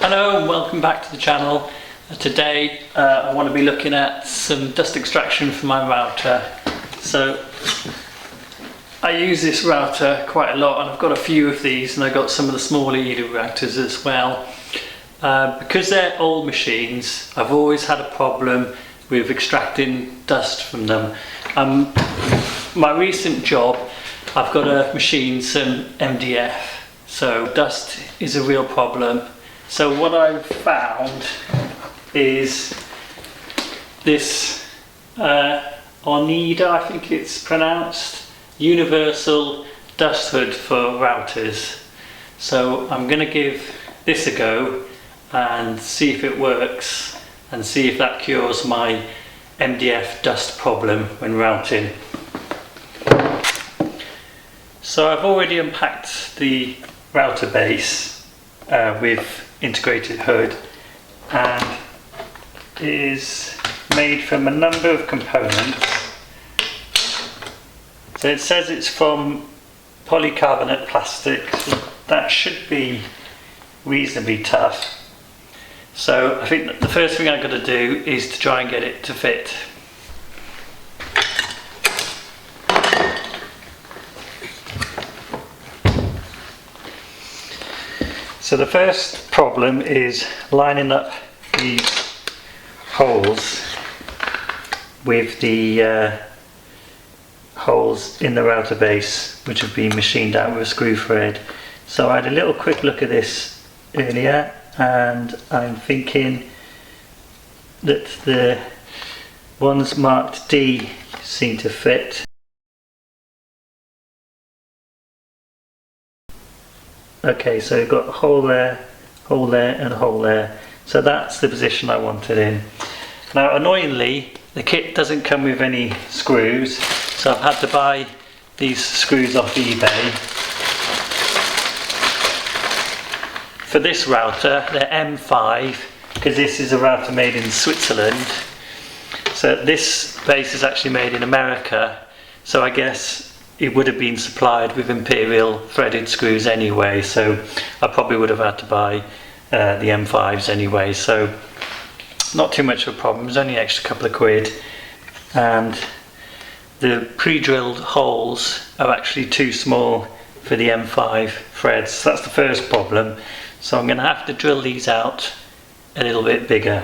Hello and welcome back to the channel. Today I want to be looking at some dust extraction for my router. So I use this router quite a lot, and I've got a few of these, and I've got some of the smaller Elu routers as well. Because they're old machines, I've always had a problem with extracting dust from them. My recent job, I've got to machine some MDF, so dust is a real problem. So what I've found is this Oneida, I think it's pronounced, universal dust hood for routers. So I'm going to give this a go and see if it works, and see if that cures my MDF dust problem when routing. So I've already unpacked the router base with integrated hood, and it is made from a number of components. So it says it's from polycarbonate plastic, so that should be reasonably tough. So I think that the first thing I've got to do is to try and get it to fit. So the first problem is lining up these holes with the holes in the router base, which have been machined out with a screw thread. So I had a little quick look at this earlier, and I'm thinking that the ones marked D seem to fit. Okay, so we've got a hole there, and a hole there. So that's the position I want it in. Now annoyingly, the kit doesn't come with any screws, so I've had to buy these screws off eBay. For this router, they're M5, because this is a router made in Switzerland. So this base is actually made in America, so I guess it would have been supplied with imperial threaded screws anyway, so I probably would have had to buy the M5s anyway, so not too much of a problem. It's only an extra couple of quid, and the pre-drilled holes are actually too small for the M5 threads, so that's the first problem. So I'm going to have to drill these out a little bit bigger.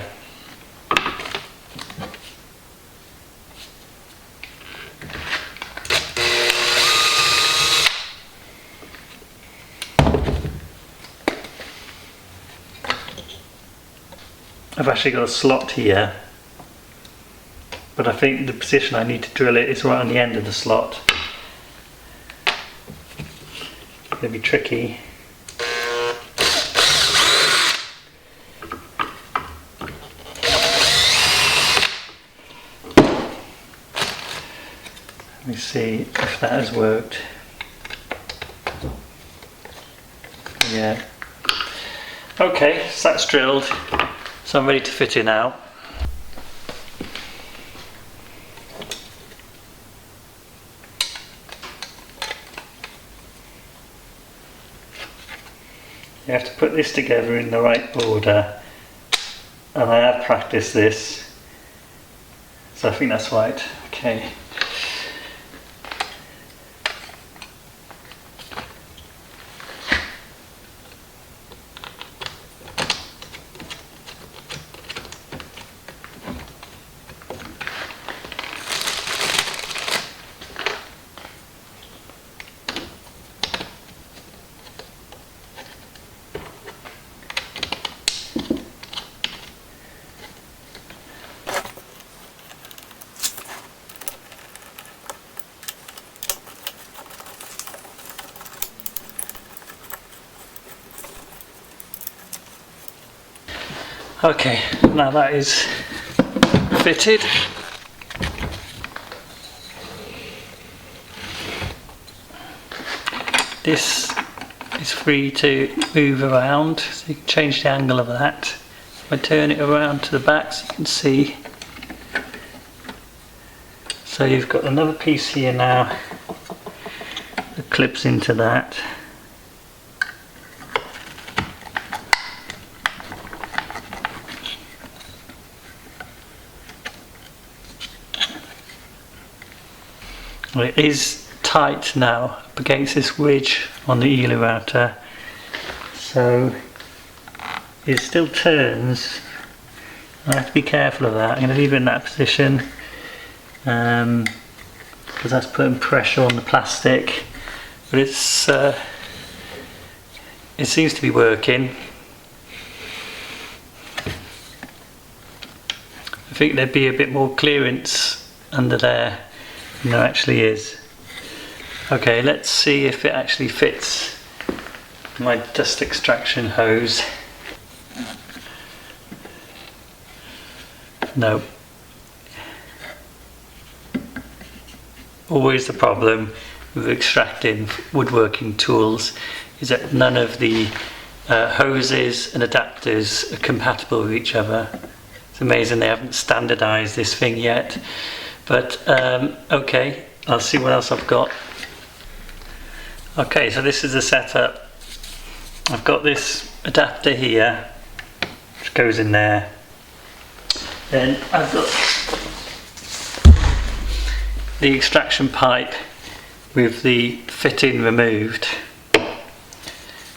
I've actually got a slot here, but I think the position I need to drill it is right on the end of the slot. It'll be tricky. Let me see if that has worked. Yeah. Okay, so that's drilled. So I'm ready to fit it now. You have to put this together in the right order, and I have practiced this, so I think that's right. Okay. Okay, now that is fitted. This is free to move around, so you can change the angle of that. If I turn it around to the back so you can see. So you've got another piece here now that clips into that. Well, it is tight now up against this ridge on the Elu router, so it still turns. I have to be careful of that. I'm going to leave it in that position because that's putting pressure on the plastic, but it seems to be working. I think there'd be a bit more clearance under there than there actually is. Okay, let's see if it actually fits my dust extraction hose. No. Always the problem with extracting woodworking tools is that none of the hoses and adapters are compatible with each other. It's amazing they haven't standardized this thing yet, but okay, I'll see what else I've got. Okay, so this is the setup. I've got this adapter here which goes in there. Then I've got the extraction pipe with the fitting removed,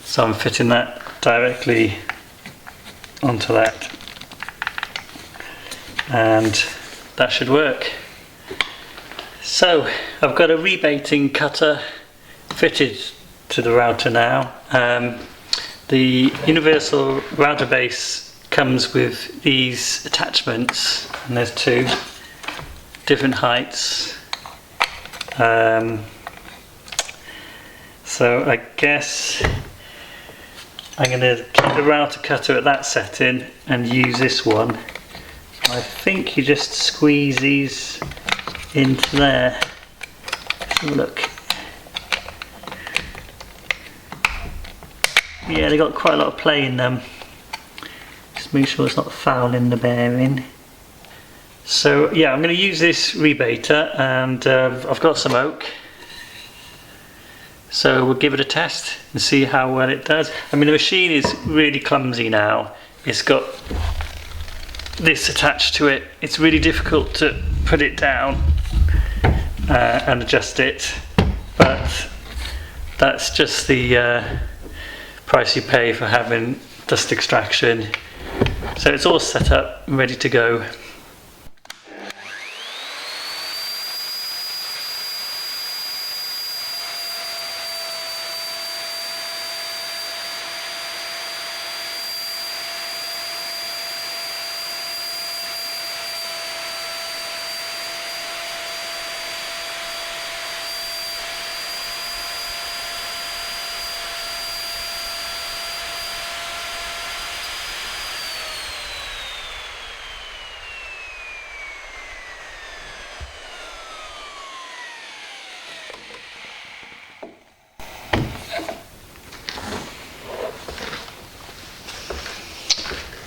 so I'm fitting that directly onto that, and that should work. So I've got a rebating cutter fitted to the router now. The universal router base comes with these attachments, and there's two different heights. So I guess I'm going to keep the router cutter at that setting and use this one. I think you just squeeze these into there. Let's have a look. Yeah, they got quite a lot of play in them. Just make sure it's not fouling the bearing. So yeah, I'm going to use this rebater, and I've got some oak. So we'll give it a test and see how well it does. I mean, the machine is really clumsy now. It's got this attached to it. It's really difficult to put it down and adjust it, but that's just the price you pay for having dust extraction. So it's all set up and ready to go.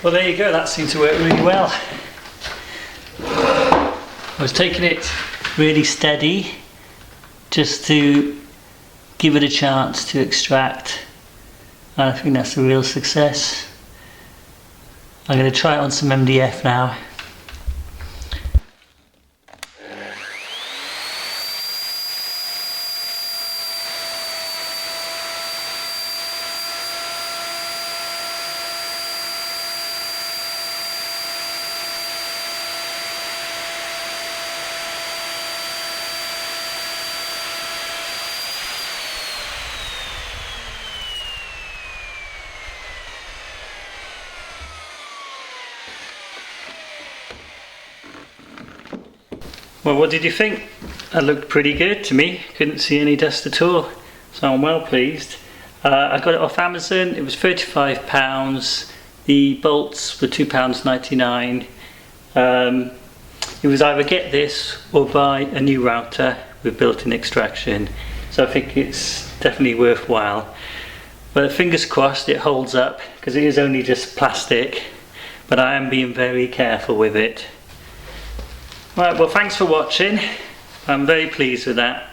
Well, there you go, that seemed to work really well. I was taking it really steady just to give it a chance to extract, and I think that's a real success. I'm going to try it on some MDF now. Well, what did you think? That looked pretty good to me. Couldn't see any dust at all, so I'm well pleased. I got it off Amazon. It was £35. The bolts were £2.99. It was either get this or buy a new router with built-in extraction. So I think it's definitely worthwhile. But fingers crossed it holds up, because it is only just plastic. But I am being very careful with it. Right, well, thanks for watching. I'm very pleased with that.